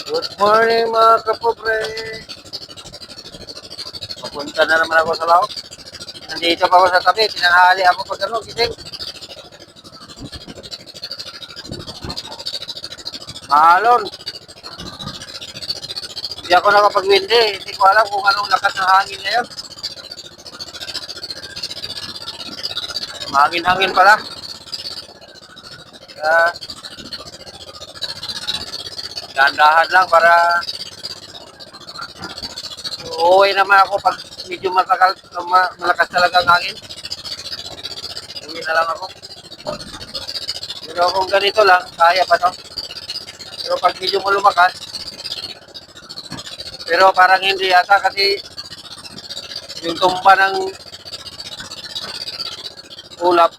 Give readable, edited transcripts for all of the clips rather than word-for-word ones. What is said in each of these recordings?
Good morning mga kapobre. Papunta na naman ako sa laot. Nandito pa ako sa tabi. Tinanghali ako pag ano, gising. Mahalon. Hindi ako nakapag-windi. Hindi ko alam kung anong lakas ng hangin ngayon. Mahangin-hangin pala. Uh, Dahan-dahan lang para uuwi naman ako pag medyo malakas talaga ang hangin. Uwi na lang ako. Pero kung ganito lang, kaya pa to. Pero pag medyo lumakas, pero parang hindi yata kasi yung tumba ng ulap,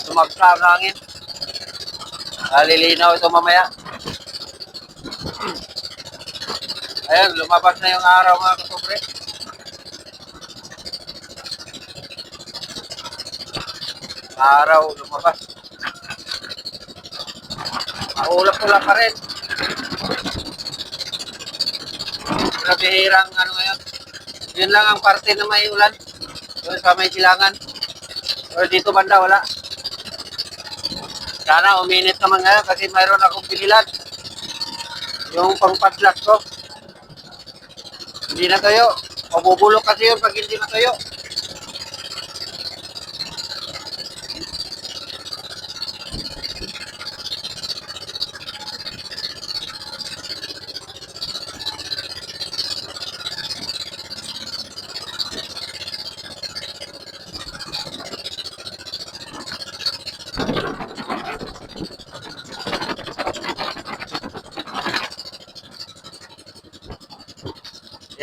sumagsa ang hangin. Lilinaw ito mamaya. Ayan, lumabas na yung araw mga kapobre. Araw, lumabas. Maulap-ulap pa rin. Nabihirang ano ngayon. Yun lang ang parte na may ulan. Doon sa may silangan. Pero dito banda wala. Sana uminit naman ngayon kasi mayroon akong pinilan. Yung pang-padlock ko. Hindi na tayo. Mabubulok kasi yun pag hindi na tayo.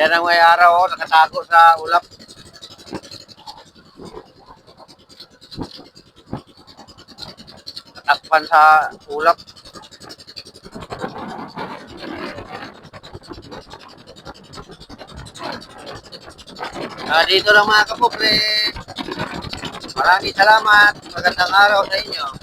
Yan ang may araw, nakatago sa ulap. Natakpan sa ulap. Dito lang mga kapobre. Maraming salamat. Magandang araw sa inyo.